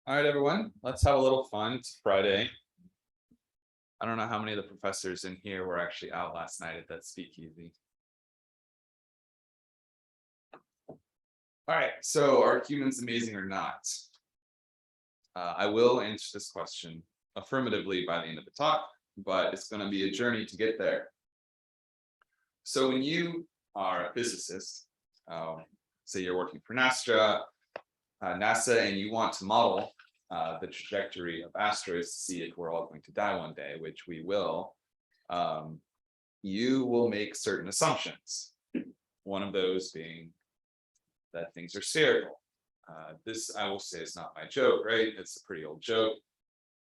All right, everyone, let's have a little fun. It's Friday. I don't know how many of the professors in here were actually out last night at that speakeasy. All right, so are humans amazing or not? I will answer this question affirmatively by the end of the talk, but it's going to be a journey to get there. So when you are a physicist, say you're working for NASA, and you want to model the trajectory of asteroids to see if we're all going to die one day, which we will, you will make certain assumptions. One of those being that things are spherical. This, I will say, is not my joke, right? It's a pretty old joke.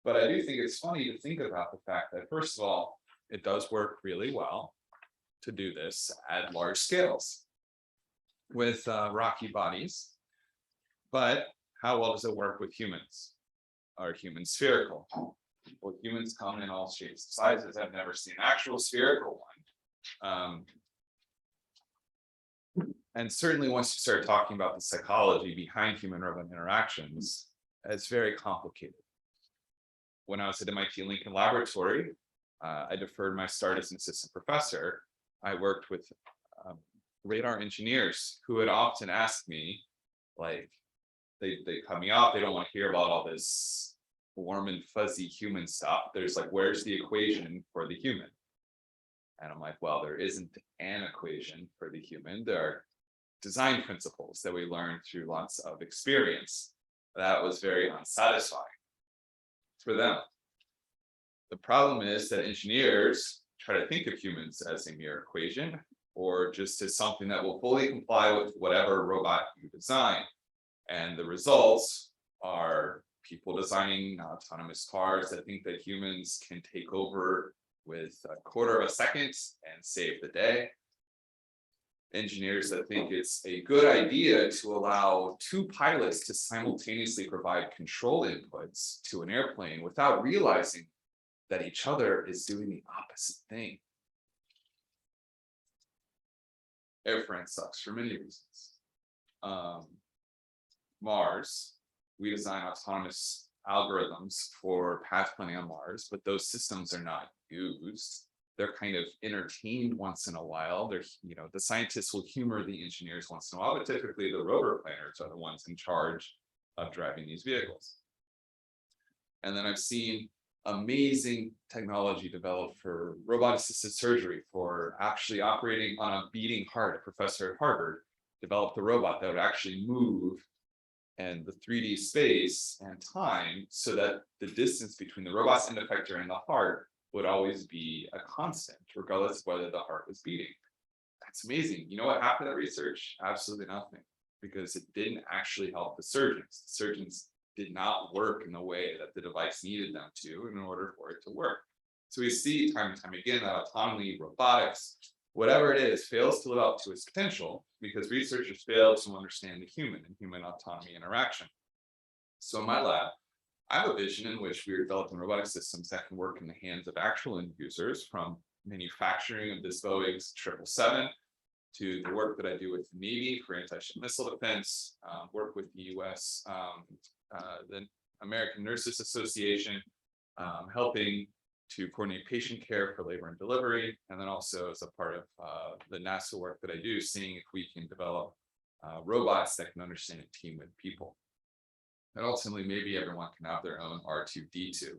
But I do think it's funny to think about the fact that, first of all, it does work really well to do this at large scales with rocky bodies. But how well does it work with humans? Are humans spherical? Well, humans come in all shapes and sizes. I've never seen an actual spherical one. And certainly once you start talking about the psychology behind human-robot interactions, it's very complicated. When I was at MIT Lincoln Laboratory, I deferred my start as an assistant professor. I worked with radar engineers who would often ask me, like, they cut me off. They don't want to hear about all this warm and fuzzy human stuff. There's like, where's the equation for the human? And I'm like, well, there isn't an equation for the human. There are design principles that we learn through lots of experience. That was very unsatisfying for them. The problem is that engineers try to think of humans as a mere equation or just as something that will fully comply with whatever robot you design. And the results are people designing autonomous cars that think that humans can take over with a quarter of a second and save the day. Engineers that think it's a good idea to allow two pilots to simultaneously provide control inputs to an airplane without realizing that each other is doing the opposite thing. Airframe sucks for many reasons. Mars, we design autonomous algorithms for path planning on Mars, but those systems are not used. They're kind of entertained once in a while. They're, the scientists will humor the engineers once in a while, but typically the rotor planners are the ones in charge of driving these vehicles. And then I've seen amazing technology developed for robot-assisted surgery, for actually operating on a beating heart. A professor at Harvard developed a robot that would actually move and the 3D space and time so that the distance between the robot's end effector and the heart would always be a constant, regardless of whether the heart was beating. That's amazing. You know what happened to that research? Absolutely nothing, because it didn't actually help the surgeons. The surgeons did not work in the way that the device needed them to in order for it to work. So we see time and time again that autonomy, robotics, whatever it is, fails to live up to its potential because researchers fail to understand the human and human autonomy interaction. So in my lab, I have a vision in which we are developing robotic systems that can work in the hands of actual end users, from manufacturing of this Boeing 777 to the work that I do with the Navy for anti-ship missile defense, work with the US, the American Nurses Association, helping to coordinate patient care for labor and delivery, and then also as a part of the NASA work that I do, seeing if we can develop robots that can understand and team with people. And ultimately, maybe everyone can have their own R2-D2.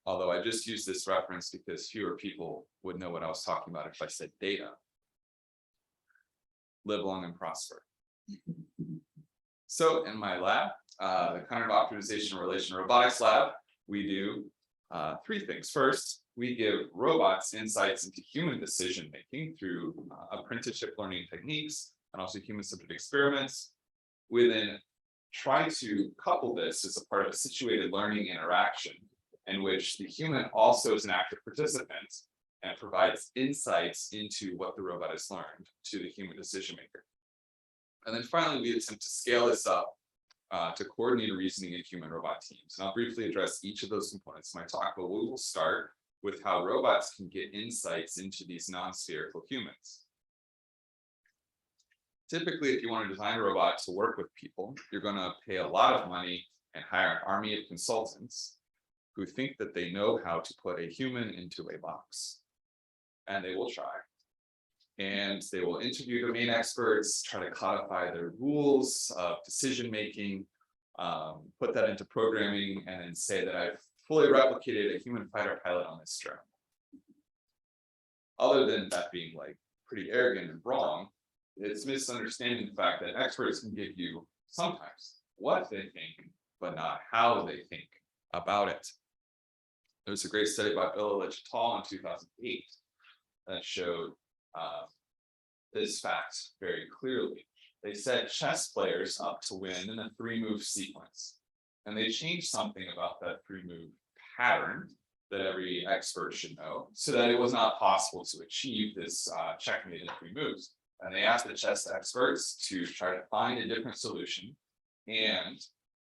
Although I just use this reference because fewer people would know what I was talking about if I said data. Live long and prosper. So in my lab, the cognitive optimization relation robotics lab, we do three things. First, we give robots insights into human decision-making through apprenticeship learning techniques and also human-centered experiments. We then try to couple this as a part of a situated learning interaction in which the human also is an active participant and provides insights into what the robot has learned to the human decision maker. And then finally, we attempt to scale this up to coordinate reasoning in human robot teams. And I'll briefly address each of those components in my talk, but we will start with how robots can get insights into these non-spherical humans. Typically, if you want to design a robot to work with people, you're going to pay a lot of money and hire an army of consultants who think that they know how to put a human into a box. And they will try. And they will interview domain experts, try to codify their rules of decision making, put that into programming, and then say that I've fully replicated a human fighter pilot on this drone. Other than that being like pretty arrogant and wrong, it's misunderstanding the fact that experts can give you sometimes what they think, but not how they think about it. There's a great study by Bill et al. In 2008 that showed this fact very clearly. They set chess players up to win in a 3-move sequence. And they changed something about that 3-move pattern that every expert should know, so that it was not possible to achieve this checkmate in 3 moves. And they asked the chess experts to try to find a different solution, and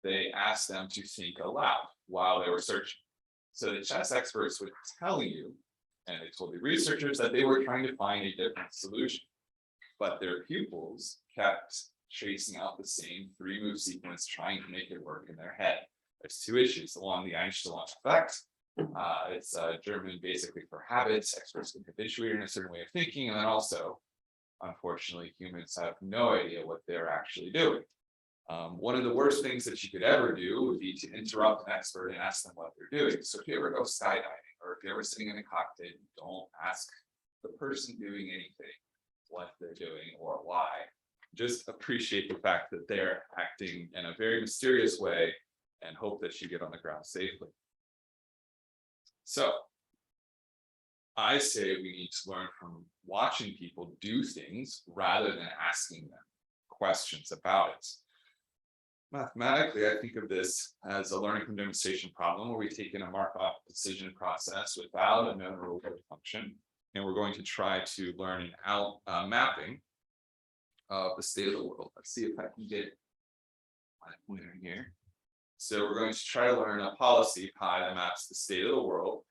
they asked them to think aloud while they were searching. So the chess experts would tell you, and they told the researchers, that they were trying to find a different solution, but their pupils kept tracing out the same 3-move sequence, trying to make it work in their head. There's 2 issues along the Einstein effect. It's German basically for habits. Experts get habituated in a certain way of thinking, and then also, unfortunately, humans have no idea what they're actually doing. One of the worst things that you could ever do would be to interrupt an expert and ask them what they're doing. So if you ever go skydiving, or if you're ever sitting in a cockpit, don't ask the person doing anything what they're doing or why. Just appreciate the fact that they're acting in a very mysterious way and hope that you get on the ground safely. So I say we need to learn from watching people do things rather than asking them questions about it. Mathematically, I think of this as a learning from demonstration problem where we take in a Markov decision process without a known rule function, and we're going to try to learn an mapping of the state of the world. Let's see if I can get my pointer here. So we're going to try to learn a policy pi that maps the state of the world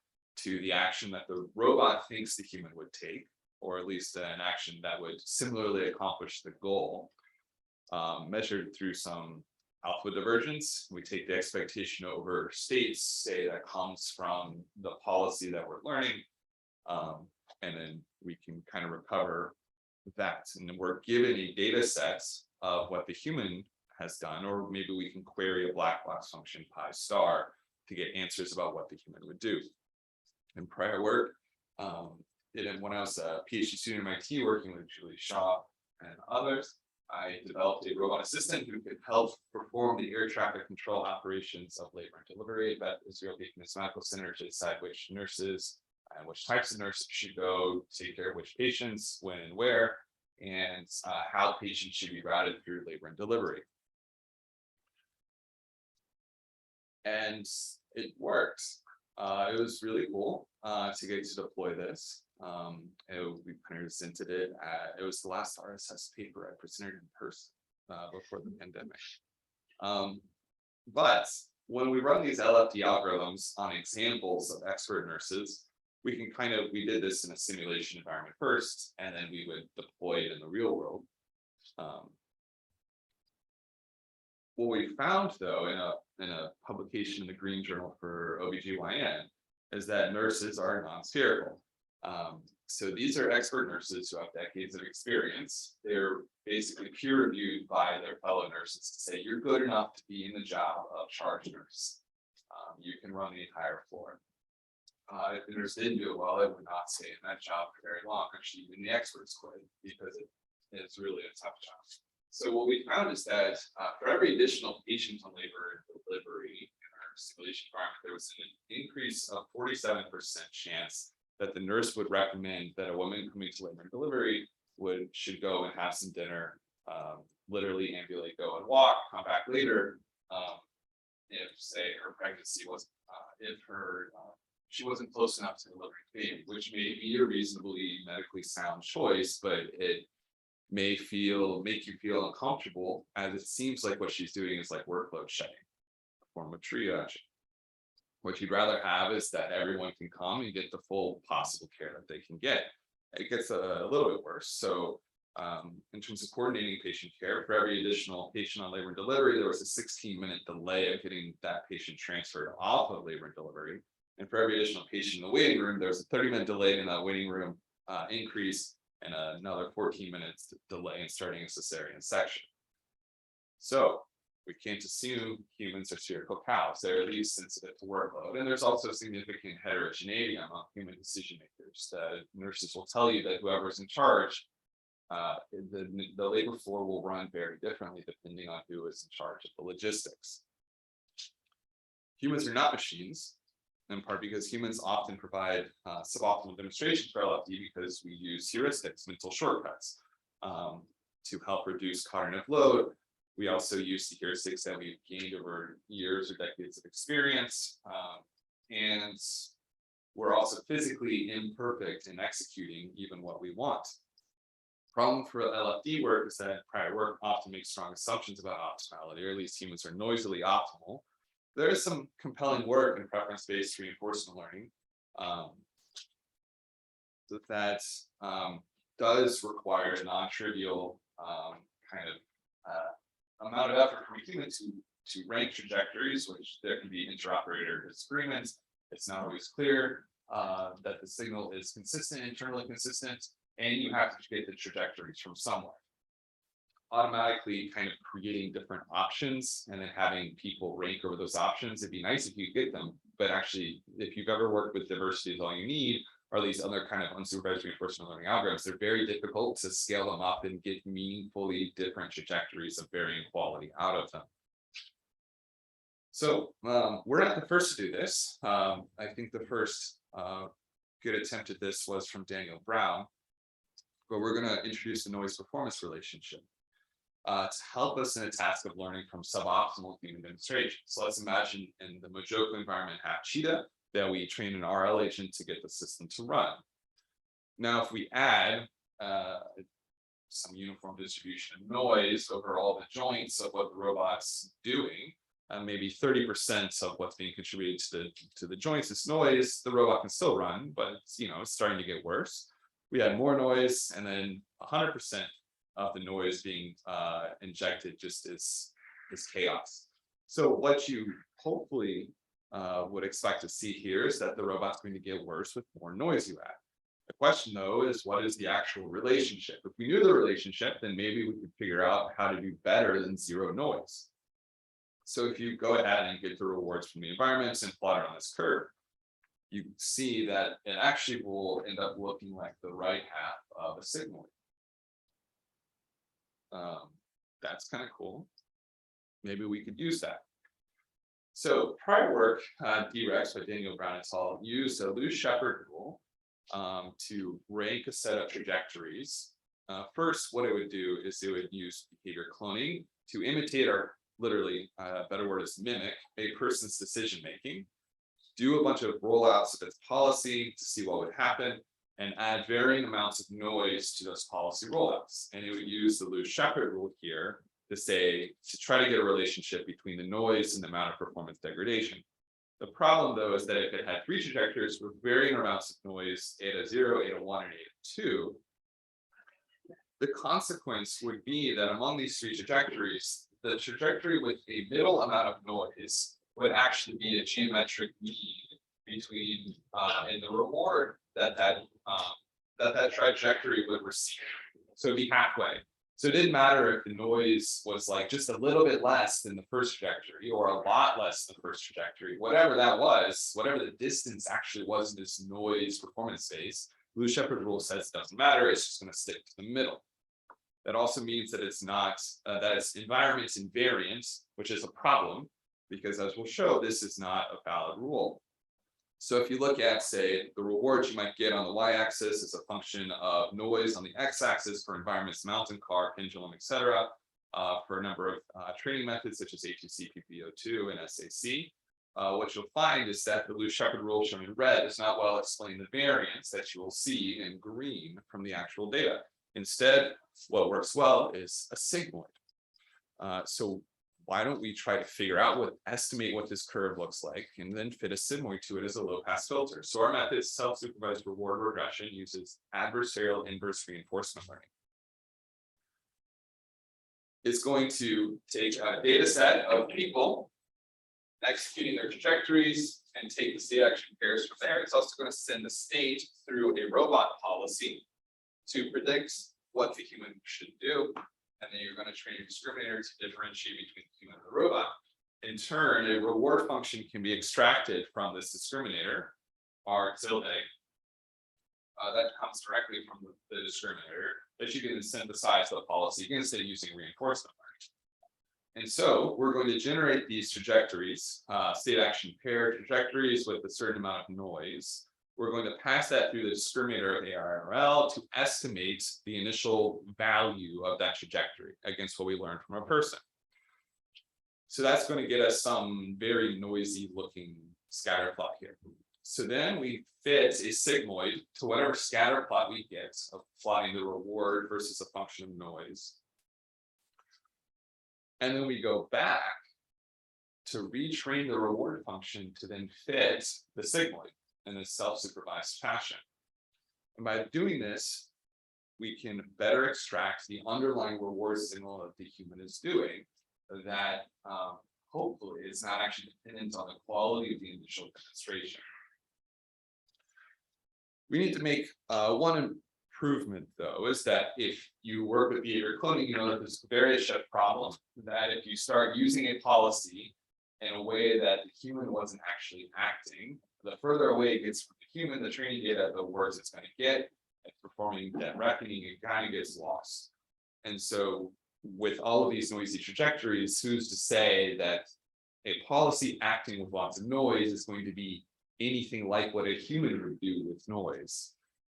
to the action that the robot thinks the human would take, or at least an action that would similarly accomplish the goal, measured through some alpha divergence. We take the expectation over states, say that comes from the policy that we're learning, and then we can kind of recover that. And then we're given a data set of what the human has done, or maybe we can query a black box function pi star to get answers about what the human would do. In prior work, when I was a PhD student at MIT working with Julie Shaw and others, I developed a robot assistant who could help perform the air traffic control operations of labor and delivery at Israel Beekman Medical Center to decide which nurses and which types of nurses should go take care of which patients, when and where, and how patients should be routed through labor and delivery. And it worked. It was really cool to get to deploy this. We presented it. It was the last RSS paper I presented in person before the pandemic. But when we run these LFD algorithms on examples of expert nurses, we did this in a simulation environment first, and then we would deploy it in the real world. What we found, though, in a publication in the Green Journal for OBGYN, is that nurses are non-spherical. So these are expert nurses who have decades of experience. They're basically peer reviewed by their fellow nurses to say, you're good enough to be in the job of charge nurse. You can run the entire floor. If the nurse didn't do it well, they would not stay in that job for very long. Actually, even the experts quit, because it's really a tough job. So what we found is that for every additional patient on labor and delivery in our simulation environment, there was an increase of 47% chance that the nurse would recommend that a woman coming to labor and delivery should go and have some dinner, literally ambulate, go and walk, come back later, if, say, her pregnancy wasn't, she wasn't close enough to delivering a baby, which may be a reasonably medically sound choice, but it may make you feel uncomfortable, as it seems like what she's doing is like workload shedding, a form of triage. What you'd rather have is that everyone can come and get the full possible care that they can get. It gets a little bit worse. So in terms of coordinating patient care. For every additional patient on labor and delivery, there was a 16-minute delay of getting that patient transferred off of labor and delivery. And for every additional patient in the waiting room, there was a 30-minute delay in that waiting room increase and another 14 minutes delay in starting a cesarean section. So we can't assume humans are spherical cows. They're at least sensitive to workload. And there's also significant heterogeneity among human decision makers. The nurses will tell you that whoever's in charge, the labor floor will run very differently depending on who is in charge of the logistics. Humans are not machines, in part because humans often provide suboptimal demonstrations for LFD because we use heuristics, mental shortcuts, to help reduce cognitive load. We also use the heuristics that we've gained over years or decades of experience. And we're also physically imperfect in executing even what we want. Problem for LFD work is that prior work often makes strong assumptions about optimality, or at least humans are noisily optimal. There is some compelling work in preference-based reinforcement learning that does require a non-trivial kind of amount of effort from a human to rank trajectories, which there can be interoperator disagreements. It's not always clear that the signal is consistent, internally consistent, and you have to get the trajectories from somewhere. Automatically kind of creating different options and then having people rank over those options. It'd be nice if you get them, but actually, if you've ever worked with diversity is all you need, or these other kind of unsupervised reinforcement learning algorithms, they're very difficult to scale them up and get meaningfully different trajectories of varying quality out of them. So we're not the first to do this. I think the first good attempt at this was from Daniel Brown, but we're going to introduce the noise performance relationship to help us in a task of learning from suboptimal human demonstrations. So let's imagine in the Mojoko environment at Cheetah that we train an RL agent to get the system to run. Now, if we add some uniform distribution of noise over all the joints of what the robot's doing, maybe 30% of what's being contributed to the joints is noise, the robot can still run, but it's starting to get worse. We add more noise, and then 100% of the noise being injected just is chaos. So what you hopefully would expect to see here is that the robot's going to get worse with more noise you add. The question, though, is what is the actual relationship? If we knew the relationship, then maybe we could figure out how to do better than zero noise. So if you go ahead and get the rewards from the environments and plot it on this curve, you see that it actually will end up looking like the right half of a sigmoid. That's kind of cool. Maybe we could use that. So prior work, DREX by Daniel Brown et al. Used a Lewis-Shepard rule to rank a set of trajectories. First, what it would do is it would use behavior cloning to imitate, or literally, a better word is mimic, a person's decision making, do a bunch of rollouts of its policy to see what would happen, and add varying amounts of noise to those policy rollouts. And it would use the Lewis-Shepard rule here to try to get a relationship between the noise and the amount of performance degradation. The problem, though, is that if it had three trajectories with varying amounts of noise, eta 0, eta 1, and eta 2, the consequence would be that among these three trajectories, the trajectory with a middle amount of noise would actually be a geometric mean between and the reward that trajectory would receive. So it'd be halfway. So it didn't matter if the noise was like just a little bit less than the first trajectory or a lot less than the first trajectory, whatever that was, whatever the distance actually was in this noise performance space, Lewis-Shepard rule says it doesn't matter, it's just going to stick to the middle. That also means that it's not, that it's environment invariant, which is a problem, because as we'll show, this is not a valid rule. So if you look at, say, the rewards you might get on the y-axis is a function of noise on the x-axis for environments, mountain car, pendulum, etc., for a number of training methods such as ATC, PPO2, and SAC. What you'll find is that the Lewis-Shepard rule shown in red does not well explain the variance that you will see in green from the actual data. Instead, what works well is a sigmoid. So why don't we try to estimate what this curve looks like, and then fit a sigmoid to it as a low-pass filter. So our method, self-supervised reward regression, uses adversarial inverse reinforcement learning. is going to take a data set of people executing their trajectories and take the state action pairs from there. It's also going to send the state through a robot policy to predict what the human should do. And then you're going to train a discriminator to differentiate between the human and the robot. In turn, a reward function can be extracted from this discriminator, R tilde, that comes directly from the discriminator that you can synthesize the policy against it using reinforcement learning. And so we're going to generate these trajectories, state action pair trajectories with a certain amount of noise. We're going to pass that through the discriminator of ARRL to estimate the initial value of that trajectory against what we learned from a person. So that's going to get us some very noisy looking scatter plot here. So then we fit a sigmoid to whatever scatter plot we get of plotting the reward versus a function of noise. And then we go back to retrain the reward function to then fit the sigmoid in a self-supervised fashion. And by doing this, we can better extract the underlying reward signal that the human is doing that hopefully is not actually dependent on the quality of the initial demonstration. We need to make one improvement, though, is that if you work with behavior cloning, you know that there's a very shut problem that if you start using a policy in a way that the human wasn't actually acting, the further away it gets from the human, the training data, the worse it's going to get at performing that reckoning. It kind of gets lost. And so with all of these noisy trajectories, who's to say that a policy acting with lots of noise is going to be anything like what a human would do with noise?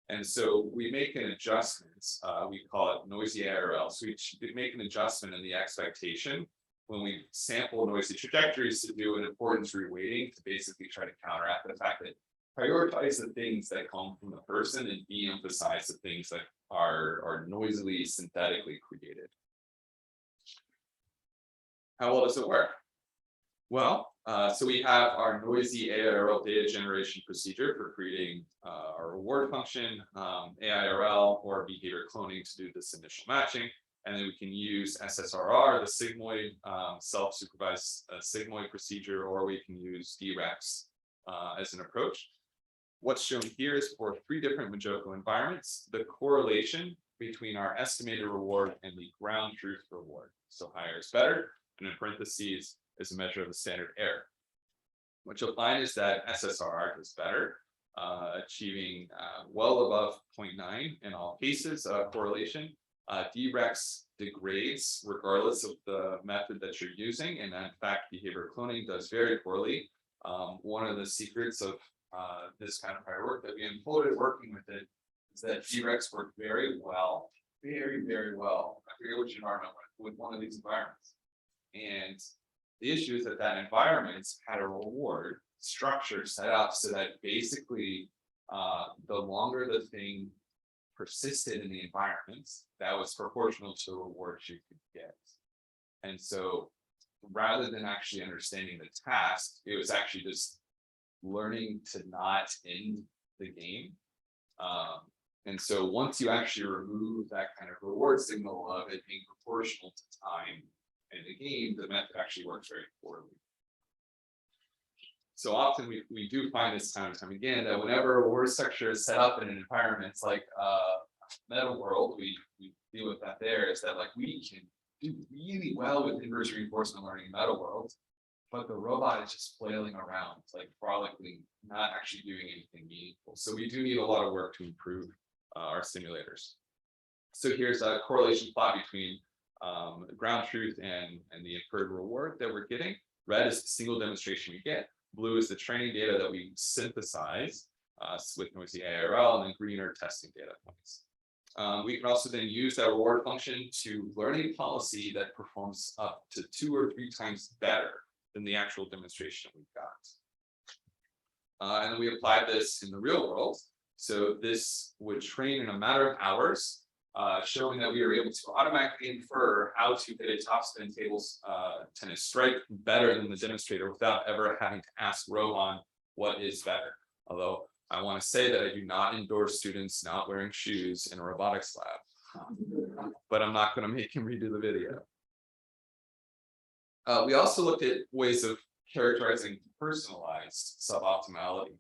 And so we make an adjustment, we call it noisy ARL. So we make an adjustment in the expectation when we sample noisy trajectories to do an importance reweighting to basically try to counteract the fact that prioritize the things that come from the person and de-emphasize the things that are noisily synthetically created. How well does it work? Well, so we have our noisy AIRL data generation procedure for creating our reward function, AIRL or behavior cloning to do this initial matching. And then we can use SSRR, the sigmoid, self-supervised sigmoid procedure, or we can use DREX as an approach. What's shown here is for 3 different Majoko environments, the correlation between our estimated reward and the ground truth reward. So higher is better, and in parentheses is a measure of the standard error. What you'll find is that SSRR does better, achieving well above 0.9 in all cases of correlation. DREX degrades regardless of the method that you're using, and in fact, behavior cloning does very poorly. One of the secrets of this kind of prior work that we employed working with it is that DREX worked very well, very, very well. I forget which environment, with one of these environments. And the issue is that that environment had a reward structure set up so that basically the longer the thing persisted in the environment, that was proportional to the rewards you could get. And so rather than actually understanding the task, it was actually just learning to not end the game. And so once you actually remove that kind of reward signal of it being proportional to time in the game, the method actually works very poorly. So often we do find this time and time again that whenever a reward structure is set up in an environment like Meta World, we deal with that there, is that like we can do really well with inverse reinforcement learning in Meta World, but the robot is just flailing around, like frolicking, not actually doing anything meaningful. So we do need a lot of work to improve our simulators. So here's a correlation plot between ground truth and the inferred reward that we're getting. Red is the single demonstration we get. Blue is the training data that we synthesize with noisy ARL, and then green are testing data points. We can also then use that reward function to learn a policy that performs up to 2 or 3 times better than the actual demonstration we got. And then we applied this in the real world. So this would train in a matter of hours, showing that we were able to automatically infer how to hit a top spin tables tennis strike better than the demonstrator without ever having to ask Rohan what is better. Although I want to say that I do not endorse students not wearing shoes in a robotics lab, but I'm not going to make him redo the video. We also looked at ways of characterizing personalized suboptimality.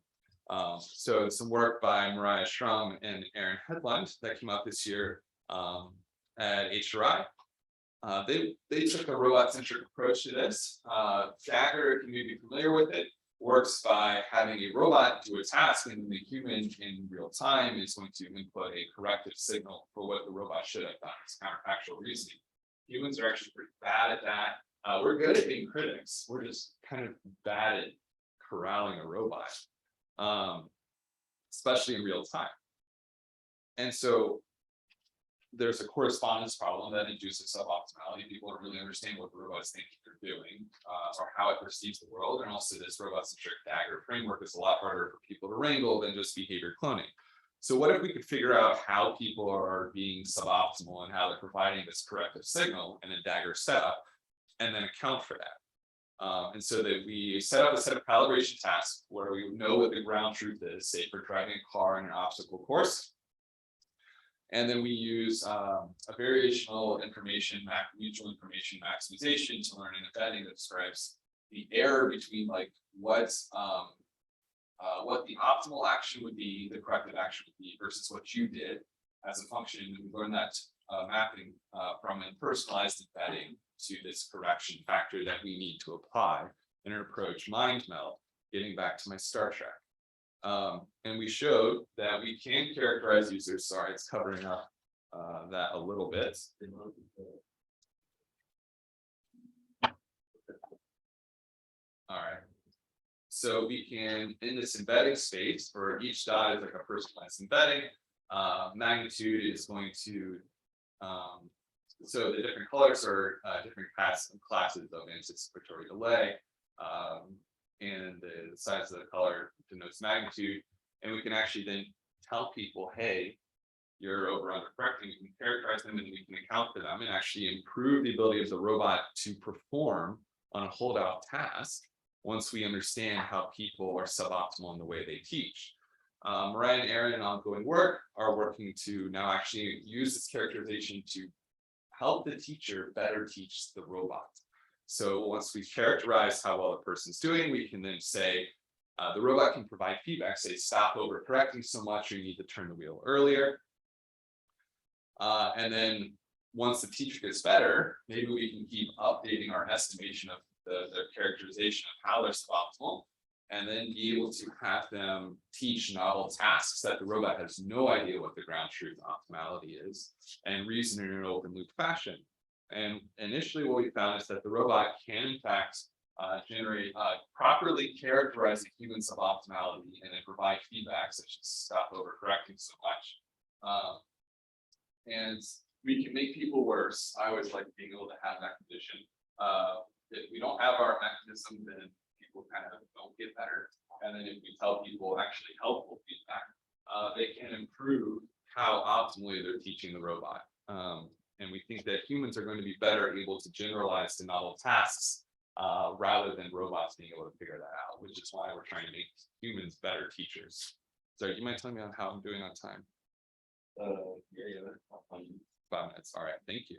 So some work by Mariah Strum and Aaron Hedlund that came out this year at HRI. They took a robot-centric approach to this. Dagger, if you may be familiar with it, works by having a robot do a task, and the human in real time is going to input a corrective signal for what the robot should have done. It's counterfactual reasoning. Humans are actually pretty bad at that. We're good at being critics. We're just kind of bad at corralling a robot, especially in real time. And so there's a correspondence problem that induces suboptimality. People don't really understand what the robot is thinking they're doing, or how it perceives the world. And also this robot-centric Dagger framework is a lot harder for people to wrangle than just behavior cloning. So what if we could figure out how people are being suboptimal and how they're providing this corrective signal in a Dagger setup, and then account for that? And so that we set up a set of calibration tasks where we know what the ground truth is, say for driving a car in an obstacle course. And then we use a variational information, mutual information maximization to learn an embedding that describes the error between like what the optimal action would be, the corrective action would be, versus what you did as a function. And we learn that mapping from a personalized embedding to this correction factor that we need to apply in an approach mind meld, getting back to my Star Trek. And we showed that we can characterize users. Sorry, it's covering up that a little bit. All right. So we can, in this embedding space, for each dot is like a personalized embedding. Magnitude is going to, so the different colors are different classes of anticipatory delay. And the size of the color denotes magnitude. And we can actually then tell people, hey, you're over under correcting. We can characterize them and we can account for them and actually improve the ability of the robot to perform on a holdout task once we understand how people are suboptimal in the way they teach. Mariah and Aaron in ongoing work are working to now actually use this characterization to help the teacher better teach the robot. So once we characterize how well the person's doing, we can then say, the robot can provide feedback, say, stop overcorrecting so much, or you need to turn the wheel earlier. And then once the teacher gets better, maybe we can keep updating our estimation of the characterization of how they're suboptimal, and then be able to have them teach novel tasks that the robot has no idea what the ground truth optimality is, and reason in an open loop fashion. And initially what we found is that the robot can in fact generate properly characterize the human suboptimality and then provide feedback such as stop overcorrecting so much. And we can make people worse. I always like being able to have that condition. If we don't have our mechanism, then people kind of don't get better. And then if we tell people actually helpful feedback, they can improve how optimally they're teaching the robot. And we think that humans are going to be better able to generalize to novel tasks rather than robots being able to figure that out, which is why we're trying to make humans better teachers. So you might tell me on how I'm doing on time. Yeah, 5 minutes. All right, thank you.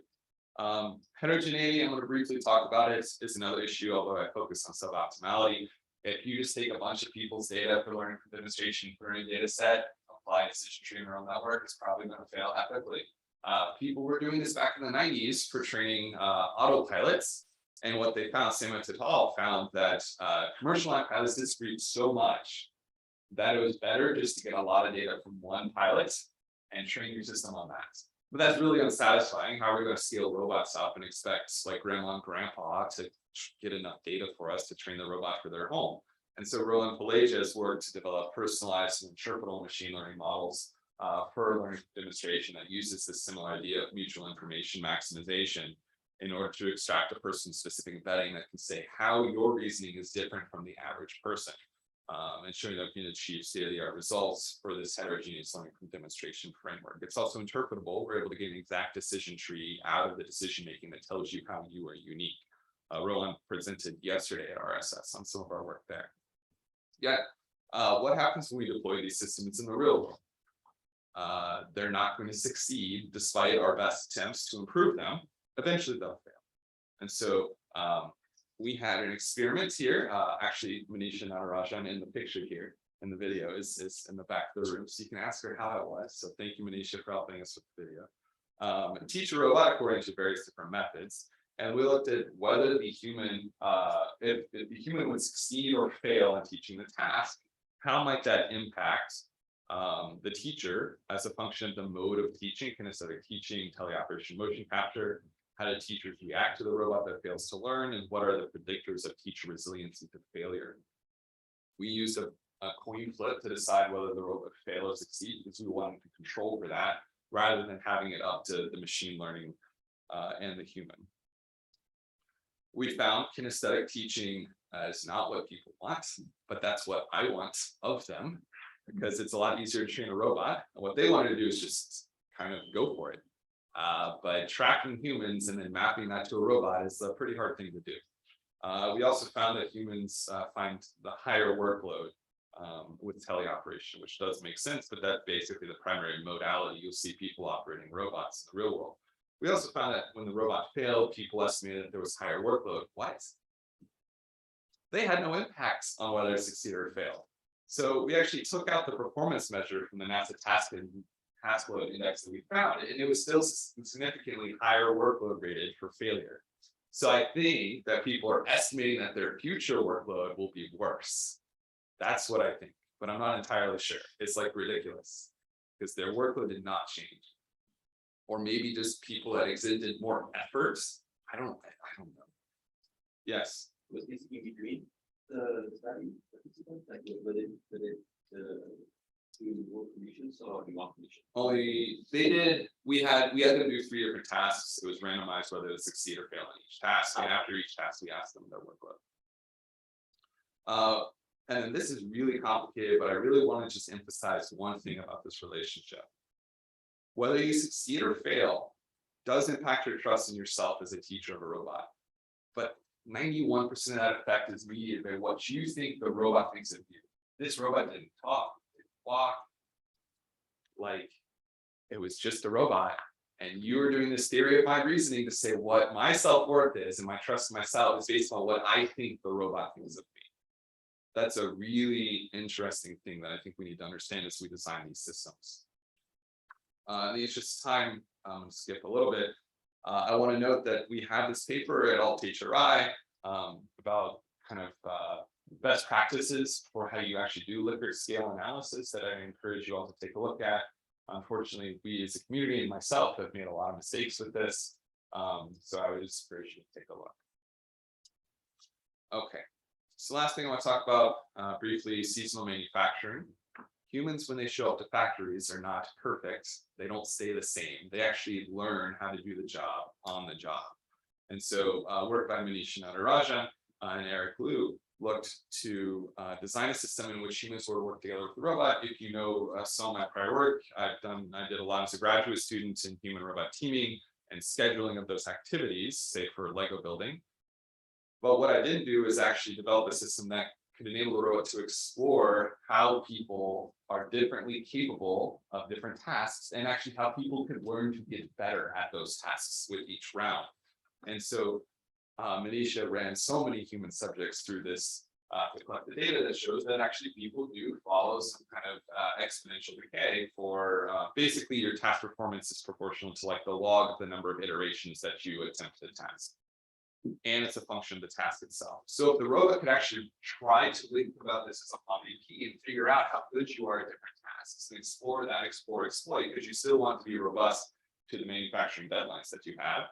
Heterogeneity, I'm going to briefly talk about it. It's another issue, although I focus on suboptimality. If you just take a bunch of people's data for learning from demonstration for a data set, apply a decision tree neural network, it's probably going to fail epically. People were doing this back in the 90s for training autopilots. And what they found, Samet et al. Found that commercial pilots disagreed so much that it was better just to get a lot of data from one pilot and train your system on that. But that's really unsatisfying. How are we going to scale robots up and expect like grandma and grandpa to get enough data for us to train the robot for their home? And so Roland Pelagia's worked to develop personalized and interpretable machine learning models for learning demonstration that uses this similar idea of mutual information maximization in order to extract a person-specific embedding that can say how your reasoning is different from the average person, and showing that we can achieve state-of-the-art results for this heterogeneous learning from demonstration framework. It's also interpretable. We're able to get an exact decision tree out of the decision-making that tells you how you are unique. Roland presented yesterday at RSS on some of our work there. Yeah, what happens when we deploy these systems in the real world? They're not going to succeed despite our best attempts to improve them. Eventually they'll fail. And so we had an experiment here. Actually, Manisha Natarajan in the picture here in the video is in the back of the room, so you can ask her how it was. So thank you, Manisha, for helping us with the video. Teach a robot according to various different methods. And we looked at whether the human, if the human would succeed or fail in teaching the task, how might that impact the teacher as a function of the mode of teaching, kinesthetic teaching, teleoperation motion capture, how do teachers react to the robot that fails to learn, and what are the predictors of teacher resiliency to failure? We used a coin flip to decide whether the robot would fail or succeed, because we wanted to control for that rather than having it up to the machine learning and the human. We found kinesthetic teaching is not what people want, but that's what I want of them, because it's a lot easier to train a robot. And what they want to do is just kind of go for it. But tracking humans and then mapping that to a robot is a pretty hard thing to do. We also found that humans find the higher workload with teleoperation, which does make sense, but that's basically the primary modality you'll see people operating robots in the real world. We also found that when the robot failed, people estimated that there was higher workload. What? They had no impacts on whether it succeeded or failed. So we actually took out the performance measure from the NASA task load index that we found, and it was still significantly higher workload rated for failure. So I think that people are estimating that their future workload will be worse. That's what I think, but I'm not entirely sure. It's like ridiculous because their workload did not change. Or maybe just people that exhibited more efforts. I don't know. Yes. Was this in between the study participants, like were they do work conditions or in one condition? Only they did. We had them do 3 different tasks. It was randomized whether to succeed or fail in each task, and after each task, we asked them their workload. And this is really complicated, but I really want to just emphasize one thing about this relationship. Whether you succeed or fail does impact your trust in yourself as a teacher of a robot. But 91% of that effect is mediated by what you think the robot thinks of you. This robot didn't talk, didn't walk. Like, it was just a robot. And you were doing this theory of mind reasoning to say what my self-worth is and my trust in myself is based on what I think the robot thinks of me. That's a really interesting thing that I think we need to understand as we design these systems. In the interest of time, I'm going to skip a little bit. I want to note that we have this paper at Alt-HRI about kind of best practices for how you actually do Likert scale analysis that I encourage you all to take a look at. Unfortunately, we as a community and myself have made a lot of mistakes with this. So I would just encourage you to take a look. Okay, so last thing I want to talk about briefly, seasonal manufacturing. Humans, when they show up to factories, are not perfect. They don't stay the same. They actually learn how to do the job on the job. And so work by Manisha Natarajan and Eric Liu looked to design a system in which humans would work together with the robot. If you know some of my prior work, I did a lot as a graduate student in human robot teaming and scheduling of those activities, say for Lego building. But what I didn't do is actually develop a system that could enable the robot to explore how people are differently capable of different tasks and actually how people could learn to get better at those tasks with each round. And so Manisha ran so many human subjects through this to collect the data that shows that actually people do follow some kind of exponential decay for basically your task performance is proportional to like the log of the number of iterations that you attempt the task. And it's a function of the task itself. So if the robot could actually try to think about this as a MVP and figure out how good you are at different tasks and explore that, exploit, because you still want to be robust to the manufacturing deadlines that you have.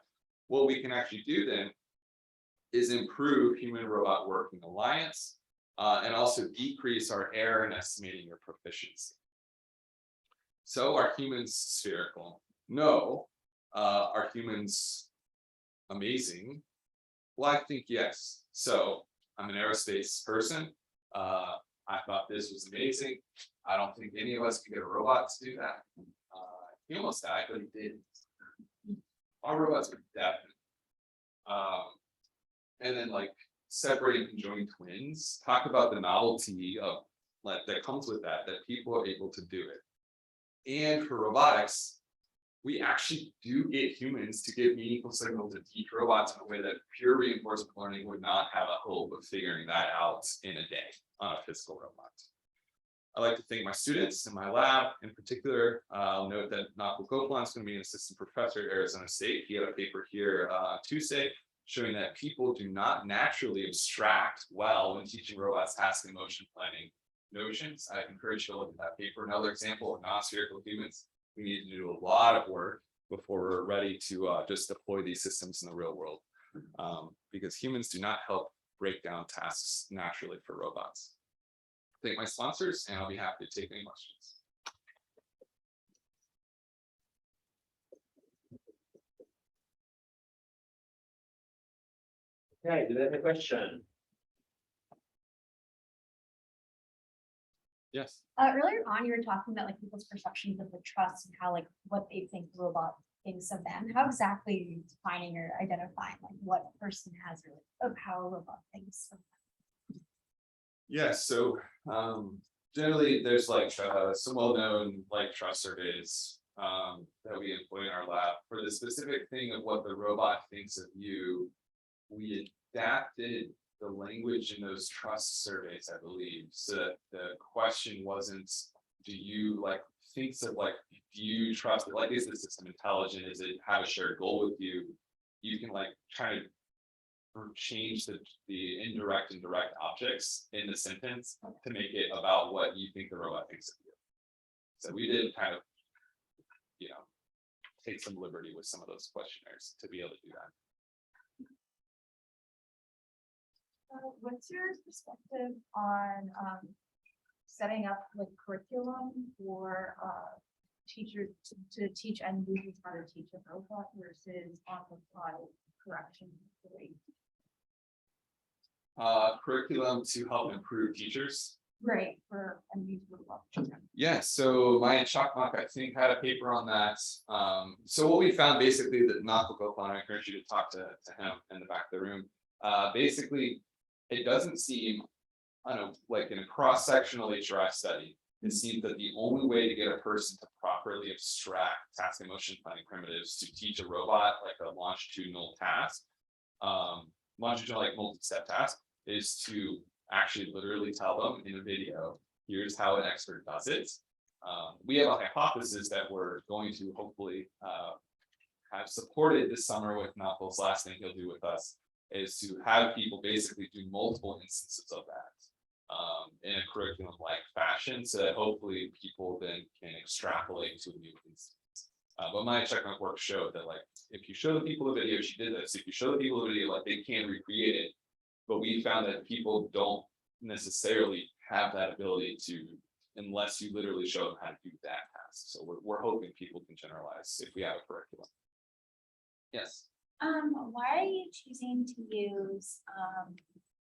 What we can actually do then is improve human-robot working alliance and also decrease our error in estimating your proficiency. So are humans spherical? No. Are humans amazing? Well, I think yes. So I'm an aerospace person. I thought this was amazing. I don't think any of us can get a robot to do that. He almost died, but he did. Our robots are definite. And then like separating conjoined twins, talk about the novelty of like that comes with that people are able to do it. And for robotics, we actually do get humans to give meaningful signals to teach robots in a way that pure reinforcement learning would not have a hope of figuring that out in a day on a physical robot. I like to thank my students in my lab. In particular, I'll note that Nakul Gopalan is going to be an assistant professor at Arizona State. He had a paper here Tuesday showing that people do not naturally abstract well when teaching robots task and motion planning notions. I encourage you to look at that paper. Another example of non-spherical humans. We need to do a lot of work before we're ready to just deploy these systems in the real world, because humans do not help break down tasks naturally for robots. Thank my sponsors, and I'll be happy to take any questions. Okay, do they have a question? Yes. Earlier on, you were talking about like people's perceptions of the trust and how like what they think the robot thinks of them. How exactly are you defining or identifying like what person has or of how a robot thinks of them? Yeah, so generally there's like some well-known like trust surveys that we employ in our lab. For the specific thing of what the robot thinks of you, we adapted the language in those trust surveys, I believe, so that the question wasn't, do you like thinks of like, do you trust it? Like, is the system intelligent? Is it have a shared goal with you? You can like try to change the indirect and direct objects in the sentence to make it about what you think the robot thinks of you. So we did kind of, take some liberty with some of those questionnaires to be able to do that. What's your perspective on setting up like curriculum for teachers to teach end users how to teach a robot versus on-the-fly correction? Curriculum to help improve teachers. Right, for end user robot. Yeah, so Maya Chakmak, I think, had a paper on that. So what we found basically that Nakul Gopalan, I encourage you to talk to him in the back of the room. Basically, it doesn't seem, I don't know, like in a cross-sectional HRI study, it seems that the only way to get a person to properly abstract task and motion planning primitives to teach a robot like a longitudinal task, longitudinal like multi-step task, is to actually literally tell them in a video, here's how an expert does it. We have a hypothesis that we're going to hopefully have supported this summer with Nakul's last thing he'll do with us, is to have people basically do multiple instances of that in a curriculum-like fashion, so that hopefully people then can extrapolate to a new instance. But my checkmark work showed that like if you show the people the video, she did this. If you show the people the video, like they can recreate it. But we found that people don't necessarily have that ability to, unless you literally show them how to do that task. So we're hoping people can generalize if we have a curriculum. Yes. Why are you choosing to use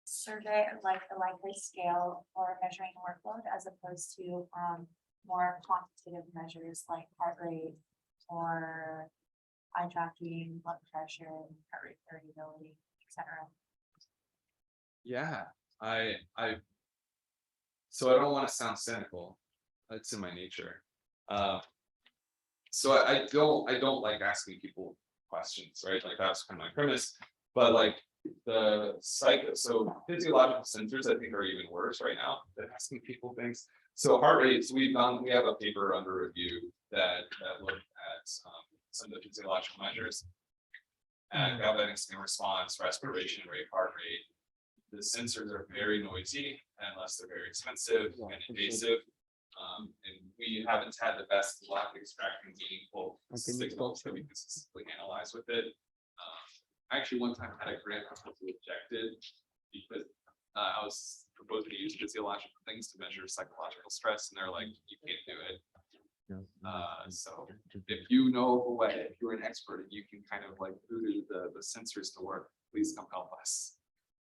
survey like the likely scale for measuring workload as opposed to more quantitative measures like heart rate or eye tracking, blood pressure, heart rate variability, etc.? Yeah, so I don't want to sound cynical. That's in my nature. So I don't like asking people questions, right? Like that's kind of my premise. But like so physiological sensors, I think, are even worse right now than asking people things. So heart rates, we have a paper under review that looked at some of the physiological measures, and galvanic skin response, respiration rate, heart rate. The sensors are very noisy unless they're very expensive and invasive. And we haven't had the best luck extracting meaningful signals that we can specifically analyze with it. I actually one time had a grant proposal rejected because I was proposing to use physiological things to measure psychological stress, and they're like, you can't do it. So if you know a way, if you're an expert and you can kind of like voodoo the sensors to work, please come help us.